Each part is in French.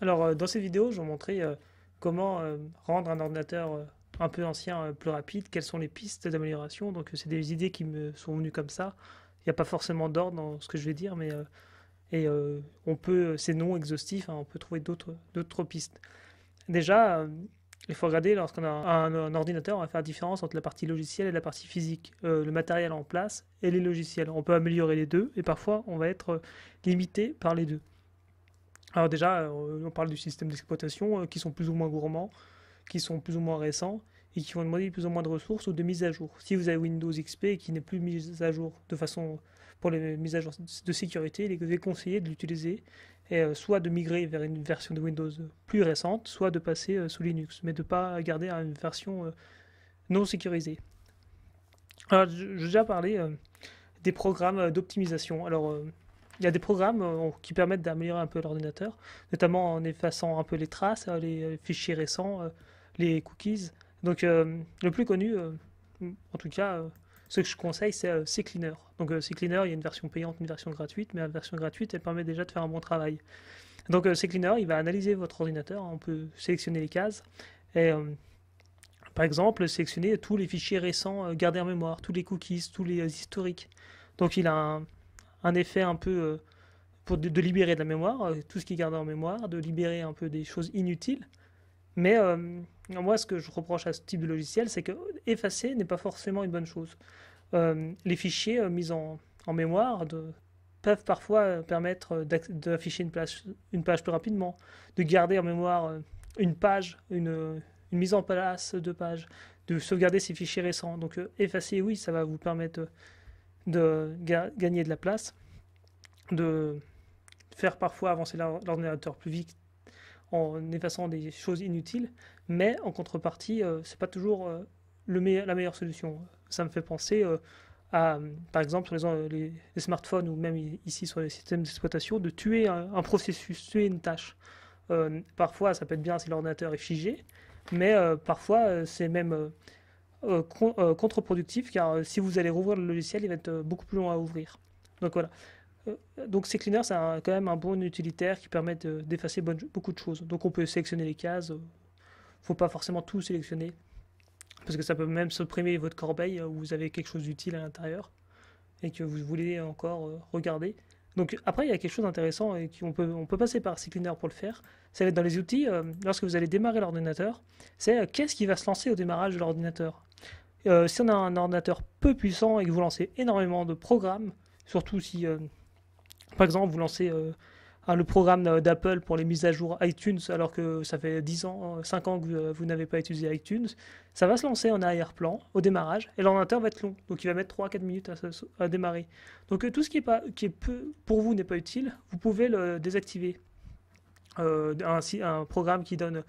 Alors, dans cette vidéo, je vais vous montrer comment rendre un ordinateur un peu ancien plus rapide, quelles sont les pistes d'amélioration. Donc, c'est des idées qui me sont venues comme ça. Il n'y a pas forcément d'ordre dans ce que je vais dire, mais on peut, c'est non exhaustif, hein, on peut trouver d'autres pistes. Déjà, il faut regarder lorsqu'on a un ordinateur, on va faire la différence entre la partie logicielle et la partie physique, le matériel en place et les logiciels. On peut améliorer les deux et parfois on va être limité par les deux. Alors déjà, on parle du système d'exploitation qui sont plus ou moins gourmands, qui sont plus ou moins récents et qui vont demander plus ou moins de ressources ou de mise à jour. Si vous avez Windows XP qui n'est plus mis à jour de façon pour les mises à jour de sécurité, il est conseillé de l'utiliser et soit de migrer vers une version de Windows plus récente, soit de passer sous Linux, mais de ne pas garder une version non sécurisée. Alors, j'ai déjà parlé des programmes d'optimisation. Alors, il y a des programmes qui permettent d'améliorer un peu l'ordinateur, notamment en effaçant un peu les traces, les fichiers récents, les cookies. Donc, le plus connu, en tout cas, ce que je conseille, c'est CCleaner. Donc, CCleaner, il y a une version payante, une version gratuite, mais la version gratuite, elle permet déjà de faire un bon travail. Donc, CCleaner, il va analyser votre ordinateur, on peut sélectionner les cases, et par exemple, sélectionner tous les fichiers récents gardés en mémoire, tous les cookies, tous les historiques. Donc, il a un effet un peu pour de libérer de la mémoire, tout ce qui est gardé en mémoire, de libérer un peu des choses inutiles. Mais moi, ce que je reproche à ce type de logiciel, c'est que effacer n'est pas forcément une bonne chose. Les fichiers mis en mémoire peuvent parfois permettre d'afficher une page plus rapidement, de garder en mémoire une page, une mise en place de page, de sauvegarder ces fichiers récents. Donc effacer, oui, ça va vous permettre de gagner de la place, de faire parfois avancer l'ordinateur plus vite en effaçant des choses inutiles, mais en contrepartie, c'est pas toujours la meilleure solution. Ça me fait penser à, par exemple, sur les smartphones ou même ici sur les systèmes d'exploitation, de tuer un processus, tuer une tâche. Parfois, ça peut être bien si l'ordinateur est figé, mais parfois, c'est même contre-productif car si vous allez rouvrir le logiciel, il va être beaucoup plus long à ouvrir. Donc voilà. Euh, donc CCleaner, c'est quand même un bon utilitaire qui permet d'effacer beaucoup de choses. Donc on peut sélectionner les cases. Faut pas forcément tout sélectionner parce que ça peut même supprimer votre corbeille où vous avez quelque chose d'utile à l'intérieur et que vous voulez encore regarder. Donc après, il y a quelque chose d'intéressant et on peut passer par CCleaner pour le faire. Ça va être dans les outils, lorsque vous allez démarrer l'ordinateur, c'est qu'est-ce qui va se lancer au démarrage de l'ordinateur. Si on a un ordinateur peu puissant et que vous lancez énormément de programmes, surtout si par exemple, vous lancez le programme d'Apple pour les mises à jour iTunes alors que ça fait 10 ans, 5 ans que vous n'avez pas utilisé iTunes. Ça va se lancer en arrière-plan au démarrage et l'ordinateur va être long. Donc il va mettre 3 4 minutes à démarrer. Donc tout ce qui est peu, pour vous n'est pas utile, vous pouvez le désactiver. Un programme qui donne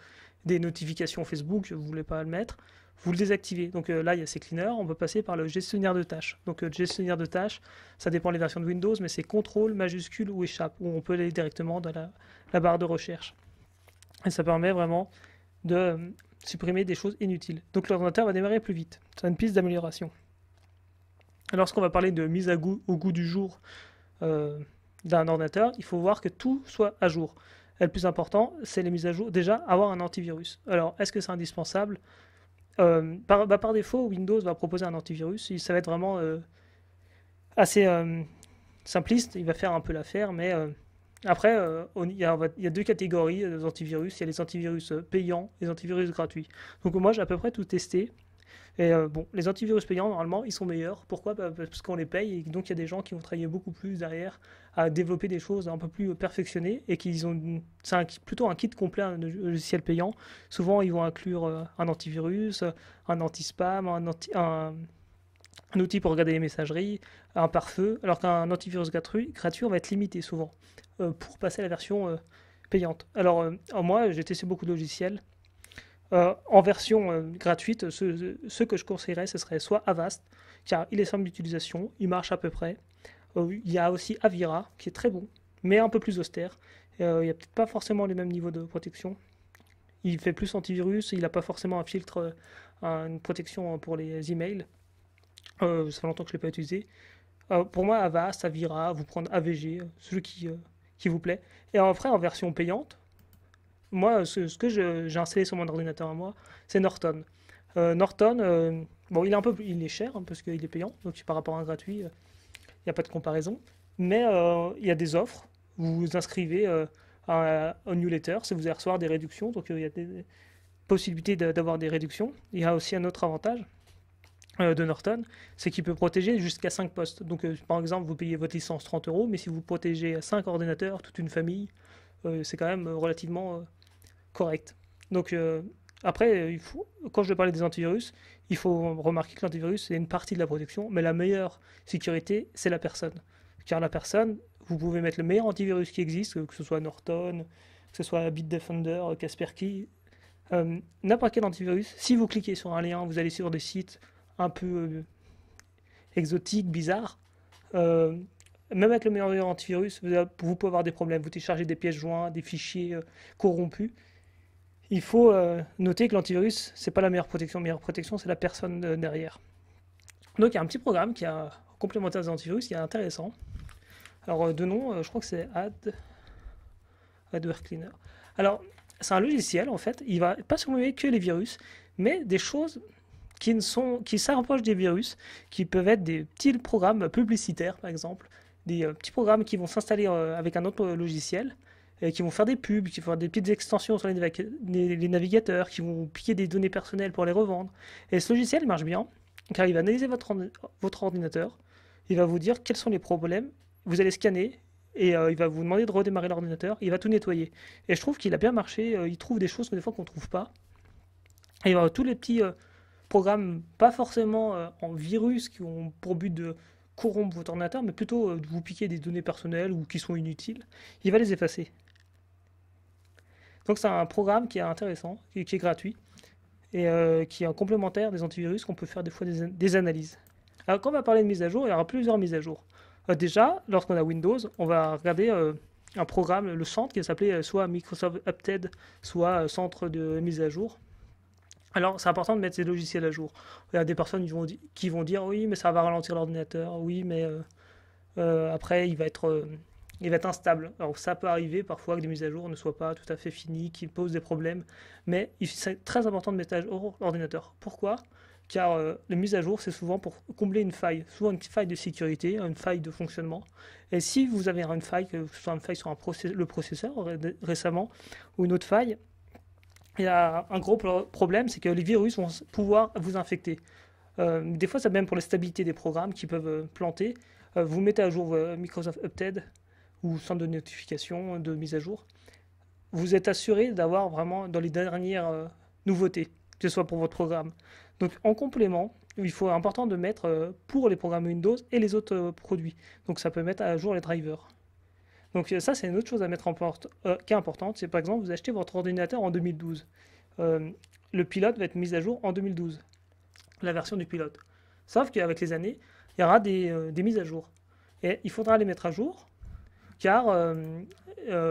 des notifications Facebook, vous ne voulez pas le mettre, vous le désactivez. Donc là, il y a ces cleaners, on peut passer par le gestionnaire de tâches. Donc gestionnaire de tâches, ça dépend des versions de Windows, mais c'est contrôle majuscule ou échappe, où on peut aller directement dans la barre de recherche. Et ça permet vraiment de supprimer des choses inutiles. Donc l'ordinateur va démarrer plus vite. C'est une piste d'amélioration. Lorsqu'on va parler de mise au goût du jour euh, d'un ordinateur, il faut voir que tout soit à jour. Et le plus important, c'est les mises à jour. Déjà, avoir un antivirus. Alors, est-ce que c'est indispensable? Par défaut, Windows va proposer un antivirus. Ça va être vraiment assez simpliste. Il va faire un peu l'affaire, mais après, il y a deux catégories d'antivirus. Il y a les antivirus payants et les antivirus gratuits. Donc moi, j'ai à peu près tout testé. Et bon, les antivirus payants, normalement, ils sont meilleurs. Pourquoi? Parce qu'on les paye et donc il y a des gens qui vont travailler beaucoup plus derrière à développer des choses un peu plus perfectionnées et qu'ils ont. Plutôt un kit complet, un logiciel payant. Souvent, ils vont inclure un antivirus, un anti-spam, un outil pour regarder les messageries, un pare-feu, alors qu'un antivirus gratuit, on va être limité souvent pour passer à la version payante. Alors, moi, j'ai testé beaucoup de logiciels. En version gratuite, ce que je conseillerais, ce serait soit Avast, car il est simple d'utilisation, il marche à peu près. Il y a aussi Avira, qui est très bon, mais un peu plus austère. Il n'y a peut-être pas forcément les mêmes niveaux de protection. Il fait plus antivirus, il n'a pas forcément un filtre, une protection pour les emails. Ça fait longtemps que je ne l'ai pas utilisé. Pour moi, Avast, Avira, vous prendre AVG, celui qui vous plaît. Et après, en version payante, Moi, j'ai installé sur mon ordinateur à moi, c'est Norton. Norton, bon, il est cher hein, parce qu'il est payant, donc par rapport à un gratuit, il n'y a pas de comparaison. Mais il y a des offres. Vous vous inscrivez à un newsletter, si vous allez recevoir des réductions, donc il y a des possibilités d'avoir des réductions. Il y a aussi un autre avantage de Norton, c'est qu'il peut protéger jusqu'à 5 postes. Donc par exemple, vous payez votre licence 30 euros, mais si vous protégez 5 ordinateurs, toute une famille, c'est quand même relativement correct. Donc après, quand je parlais des antivirus, il faut remarquer que l'antivirus c'est une partie de la protection, mais la meilleure sécurité, c'est la personne. Car la personne, vous pouvez mettre le meilleur antivirus qui existe, que ce soit Norton, que ce soit Bitdefender, Kaspersky, n'importe quel antivirus. Si vous cliquez sur un lien, vous allez sur des sites un peu exotiques, bizarres. euh, Même avec le meilleur antivirus, vous pouvez avoir des problèmes. Vous téléchargez des pièces jointes, des fichiers corrompus. Il faut noter que l'antivirus, c'est pas la meilleure protection. La meilleure protection, c'est la personne derrière. Donc il y a un petit programme qui a complémentaire des antivirus qui est intéressant. Alors de nom, je crois que c'est Adware Cleaner. Alors c'est un logiciel en fait. Il va pas surveiller que les virus, mais des choses qui s'approchent des virus, qui peuvent être des petits programmes publicitaires par exemple, des petits programmes qui vont s'installer avec un autre logiciel et qui vont faire des pubs, qui vont faire des petites extensions sur les navigateurs, qui vont piquer des données personnelles pour les revendre. Et ce logiciel marche bien, car il va analyser votre ordinateur, il va vous dire quels sont les problèmes, vous allez scanner, et il va vous demander de redémarrer l'ordinateur, il va tout nettoyer. Et je trouve qu'il a bien marché, il trouve des choses que des fois qu'on ne trouve pas. Et tous les petits programmes, pas forcément en virus, qui ont pour but de corrompre votre ordinateur, mais plutôt de vous piquer des données personnelles ou qui sont inutiles, il va les effacer. Donc c'est un programme qui est intéressant, qui est gratuit, et qui est un complémentaire des antivirus qu'on peut faire des fois des analyses. Alors quand on va parler de mise à jour, il y aura plusieurs mises à jour. Déjà, lorsqu'on a Windows, on va regarder un programme, le centre, qui s'appelait soit Microsoft Update, soit centre de mise à jour. Alors, c'est important de mettre ces logiciels à jour. Il y a des personnes qui vont dire oui, mais ça va ralentir l'ordinateur, oui, mais après, il va être instable. Alors, ça peut arriver parfois que des mises à jour ne soient pas tout à fait finies, qu'ils posent des problèmes, mais c'est très important de mettre à jour l'ordinateur. Pourquoi? Car les mises à jour, c'est souvent pour combler une faille, souvent une faille de sécurité, une faille de fonctionnement. Et si vous avez une faille, que ce soit une faille sur le processeur récemment, ou une autre faille, il y a un gros problème, c'est que les virus vont pouvoir vous infecter. Des fois, c'est même pour la stabilité des programmes qui peuvent planter. Vous mettez à jour Microsoft Update ou centre de notification, de mise à jour. Vous êtes assuré d'avoir vraiment dans les dernières nouveautés, que ce soit pour votre programme. Donc en complément, il faut important de mettre pour les programmes Windows et les autres produits. Donc ça peut mettre à jour les drivers. Donc ça, c'est une autre chose à mettre qui est importante. C'est par exemple, vous achetez votre ordinateur en 2012. Euh, le pilote va être mis à jour en 2012, la version du pilote. Sauf qu'avec les années, il y aura des mises à jour. Et il faudra les mettre à jour, car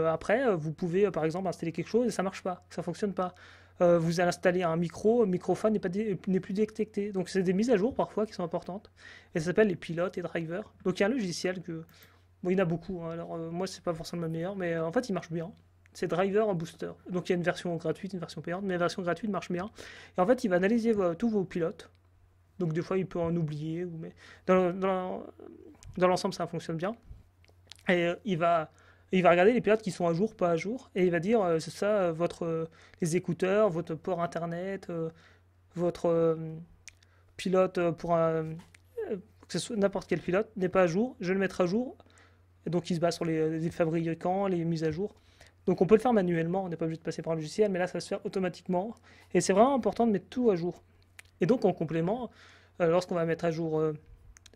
après, vous pouvez par exemple installer quelque chose et ça ne marche pas, ça ne fonctionne pas. Vous allez installer un microphone n'est plus détecté. Donc c'est des mises à jour parfois qui sont importantes. Et ça s'appelle les pilotes et drivers. Donc il y a un logiciel que bon, il y en a beaucoup, hein. Alors, moi, c'est pas forcément le meilleur, mais en fait, il marche bien. C'est Driver Booster. Donc, il y a une version gratuite, une version payante, mais la version gratuite marche bien. Et en fait, il va analyser tous vos pilotes. Donc, des fois, il peut en oublier, mais dans l'ensemble, ça fonctionne bien. Et il va regarder les pilotes qui sont à jour, pas à jour, et il va dire c'est ça, les écouteurs, votre port internet, votre pilote que ce soit n'importe quel pilote n'est pas à jour, je vais le mettre à jour. Et donc il se base sur les fabricants, les mises à jour. Donc on peut le faire manuellement, on n'est pas obligé de passer par un logiciel, mais là ça va se faire automatiquement. Et c'est vraiment important de mettre tout à jour. Et donc en complément, lorsqu'on va mettre à jour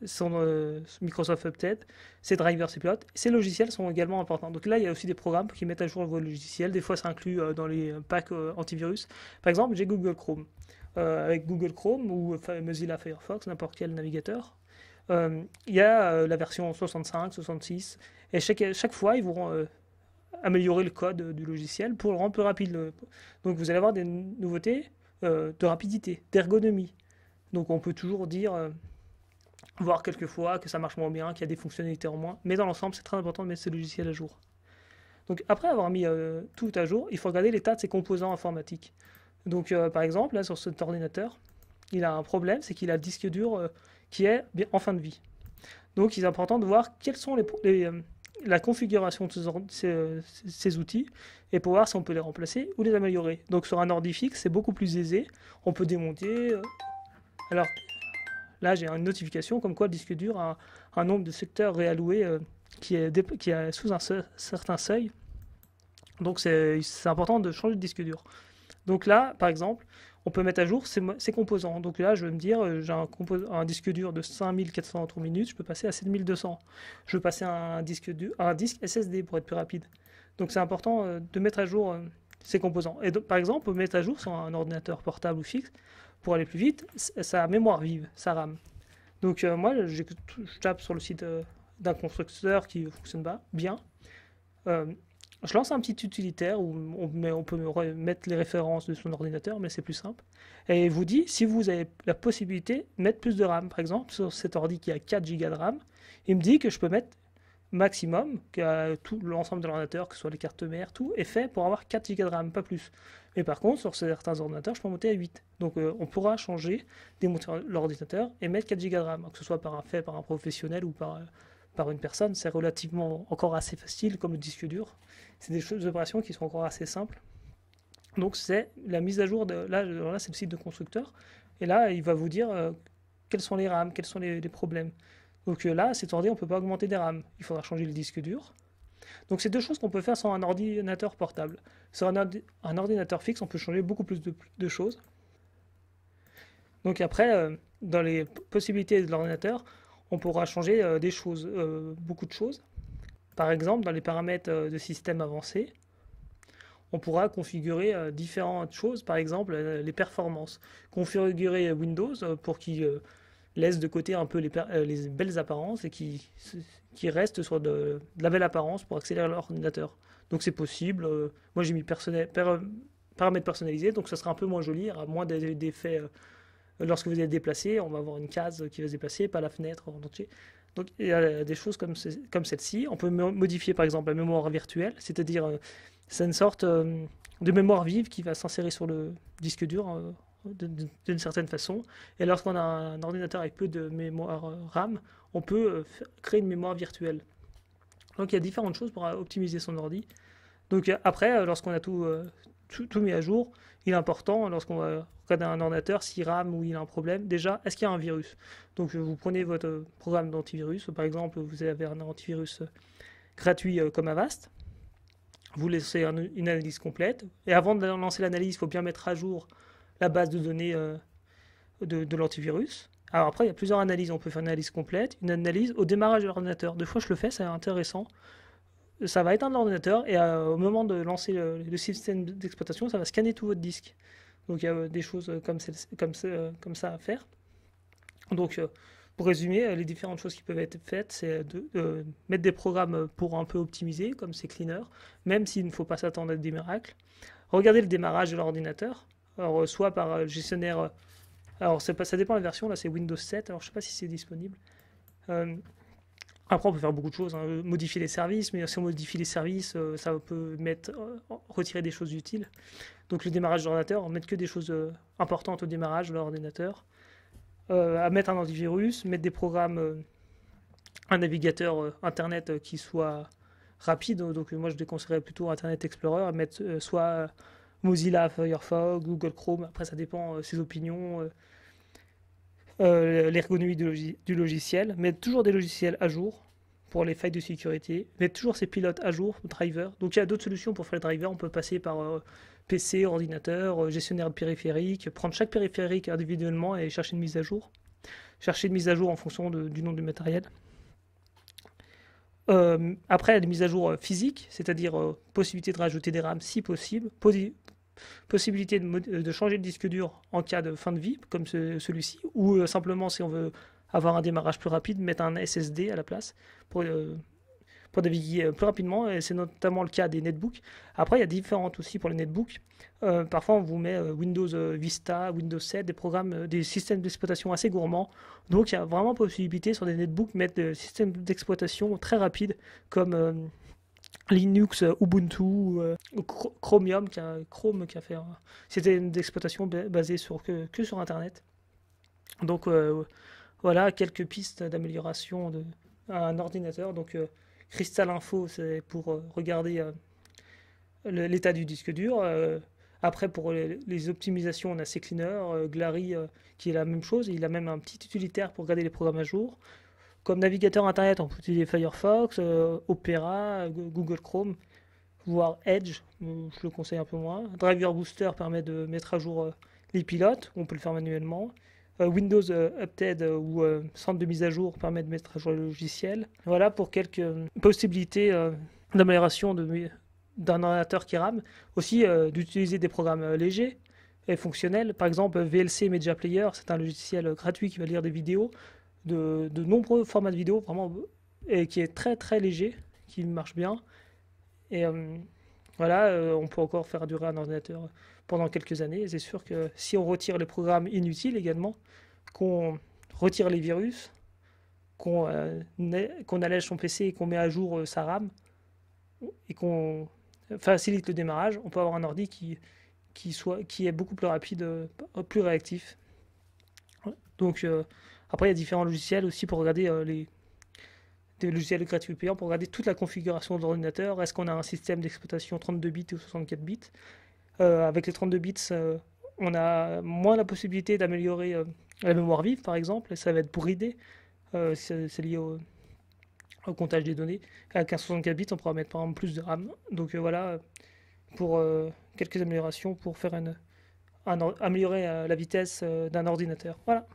son Microsoft Update, ses drivers, ses pilotes, ces logiciels sont également importants. Donc là il y a aussi des programmes qui mettent à jour vos logiciels. Des fois c'est inclus dans les packs antivirus. Par exemple j'ai Google Chrome. Avec Google Chrome ou Mozilla Firefox, n'importe quel navigateur, il y a la version 65, 66, et chaque fois, ils vont améliorer le code du logiciel pour le rendre plus rapide. Donc vous allez avoir des nouveautés de rapidité, d'ergonomie. Donc on peut toujours dire, voir quelquefois que ça marche moins bien, qu'il y a des fonctionnalités en moins, mais dans l'ensemble, c'est très important de mettre ces logiciels à jour. Donc après avoir mis tout à jour, il faut regarder l'état de ses composants informatiques. Donc par exemple, là sur cet ordinateur, il a un problème, c'est qu'il a le disque dur qui est en fin de vie. Donc il est important de voir quels sont la configuration de ces outils et pour voir si on peut les remplacer ou les améliorer. Donc sur un ordi fixe, c'est beaucoup plus aisé. On peut démonter. Alors là, j'ai une notification comme quoi le disque dur a un nombre de secteurs réalloués qui est sous un certain seuil. Donc c'est important de changer de disque dur. Donc là, par exemple, on peut mettre à jour ces composants. Donc là, je vais me dire, j'ai un disque dur de 5400 minutes, je peux passer à 7200. Je veux passer un disque SSD pour être plus rapide. Donc c'est important de mettre à jour ces composants. Et donc, par exemple, on peut mettre à jour sur un ordinateur portable ou fixe, pour aller plus vite, sa mémoire vive, sa RAM. Donc moi, je tape sur le site d'un constructeur qui fonctionne bien. Je lance un petit utilitaire où on peut mettre les références de son ordinateur, mais c'est plus simple. Et il vous dit si vous avez la possibilité de mettre plus de RAM. Par exemple, sur cet ordi qui a 4 Go de RAM, il me dit que je peux mettre maximum, que tout l'ensemble de l'ordinateur, que ce soit les cartes mères, tout est fait pour avoir 4 Go de RAM, pas plus. Mais par contre, sur certains ordinateurs, je peux monter à 8. Donc on pourra changer, démonter l'ordinateur et mettre 4 Go de RAM, que ce soit fait par un professionnel ou par une personne. C'est relativement encore assez facile comme le disque dur. C'est des opérations qui sont encore assez simples. Donc c'est la mise à jour là c'est le site de constructeur. Et là, il va vous dire quelles sont les RAM, quels sont les problèmes. Donc là, cet ordi, on ne peut pas augmenter des RAM. Il faudra changer le disque dur. Donc c'est deux choses qu'on peut faire sur un ordinateur portable. Sur un ordinateur fixe, on peut changer beaucoup plus de choses. Donc après, dans les possibilités de l'ordinateur, on pourra changer des choses, beaucoup de choses. Par exemple, dans les paramètres de système avancé, on pourra configurer différentes choses, par exemple les performances. Configurer Windows pour qu'il laisse de côté un peu les belles apparences et qui reste sur de la belle apparence pour accélérer l'ordinateur. Donc c'est possible. Moi j'ai mis paramètres personnalisés, donc ça sera un peu moins joli, il y aura moins d'effets. Lorsque vous êtes déplacé, on va avoir une case qui va se déplacer, pas la fenêtre en entier. Donc il y a des choses comme celle-ci. On peut modifier par exemple la mémoire virtuelle, c'est-à-dire c'est une sorte de mémoire vive qui va s'insérer sur le disque dur d'une certaine façon. Et lorsqu'on a un ordinateur avec peu de mémoire RAM, on peut créer une mémoire virtuelle. Donc il y a différentes choses pour optimiser son ordi. Donc après, lorsqu'on a tout mis à jour, il est important, lorsqu'on va regarder un ordinateur, s'il rame ou il a un problème, déjà, est-ce qu'il y a un virus? Donc vous prenez votre programme d'antivirus, par exemple, vous avez un antivirus gratuit comme Avast, vous laissez une analyse complète, et avant de lancer l'analyse, il faut bien mettre à jour la base de données de l'antivirus. Alors après, il y a plusieurs analyses, on peut faire une analyse complète, une analyse au démarrage de l'ordinateur. Deux fois je le fais, c'est intéressant. Ça va éteindre l'ordinateur et au moment de lancer le système d'exploitation, ça va scanner tout votre disque. Donc il y a des choses comme ça à faire. Donc pour résumer, les différentes choses qui peuvent être faites, c'est de mettre des programmes pour un peu optimiser, comme c'est Cleaner, même s'il ne faut pas s'attendre à des miracles. Regardez le démarrage de l'ordinateur, alors soit par gestionnaire, alors ça dépend de la version, là c'est Windows 7, alors je ne sais pas si c'est disponible. Après, on peut faire beaucoup de choses, hein, modifier les services, mais si on modifie les services, ça peut retirer des choses utiles. Donc le démarrage de l'ordinateur, on met que des choses importantes au démarrage de l'ordinateur. À mettre un antivirus, mettre des programmes, un navigateur Internet qui soit rapide. Donc moi, je déconseillerais plutôt Internet Explorer, mettre soit Mozilla, Firefox, Google Chrome. Après, ça dépend ses opinions. L'ergonomie du logiciel, mettre toujours des logiciels à jour pour les failles de sécurité, mettre toujours ses pilotes à jour, drivers. Donc il y a d'autres solutions pour faire les drivers, on peut passer par PC, ordinateur, gestionnaire de périphériques, prendre chaque périphérique individuellement et chercher une mise à jour. Chercher une mise à jour en fonction du nom du matériel. Après, il y a des mises à jour physiques, c'est-à-dire possibilité de rajouter des RAM si possible, possibilité de changer le disque dur en cas de fin de vie, comme celui-ci, ou simplement si on veut avoir un démarrage plus rapide, mettre un SSD à la place pour naviguer plus rapidement, et c'est notamment le cas des netbooks. Après, il y a différentes aussi pour les netbooks. Parfois, on vous met Windows Vista, Windows 7, des programmes, des systèmes d'exploitation assez gourmands. Donc, il y a vraiment possibilité sur des netbooks de mettre des systèmes d'exploitation très rapides, comme Linux, Ubuntu, Chromium, Chrome qui a fait. C'était une exploitation basée que sur Internet. Donc voilà quelques pistes d'amélioration de un ordinateur. Donc Crystal Info, c'est pour regarder l'état du disque dur. Après, pour les optimisations, on a CCleaner, Glary, qui est la même chose. Il a même un petit utilitaire pour garder les programmes à jour. Comme navigateur internet, on peut utiliser Firefox, Opera, Google Chrome, voire Edge, je le conseille un peu moins. Driver Booster permet de mettre à jour les pilotes, on peut le faire manuellement. Windows Update ou centre de mise à jour permet de mettre à jour le logiciel. Voilà pour quelques possibilités d'amélioration d'un ordinateur qui rame. Aussi d'utiliser des programmes légers et fonctionnels. Par exemple, VLC Media Player, c'est un logiciel gratuit qui va lire des vidéos de nombreux formats de vidéos, vraiment, et qui est très très léger, qui marche bien. Et voilà, on peut encore faire durer un ordinateur pendant quelques années. Et c'est sûr que si on retire les programmes inutiles également, qu'on retire les virus, qu'on allège son PC et qu'on met à jour sa RAM, et qu'on facilite le démarrage, on peut avoir un ordi qui est beaucoup plus rapide, plus réactif. Donc après, il y a différents logiciels aussi pour regarder des logiciels gratuits payants pour regarder toute la configuration de l'ordinateur. Est-ce qu'on a un système d'exploitation 32 bits ou 64 bits? Avec les 32 bits, on a moins la possibilité d'améliorer la mémoire vive, par exemple, et ça va être bridé. C'est lié au comptage des données. Avec un 64 bits, on pourra mettre par exemple plus de RAM. Donc voilà, pour quelques améliorations pour faire améliorer la vitesse d'un ordinateur. Voilà.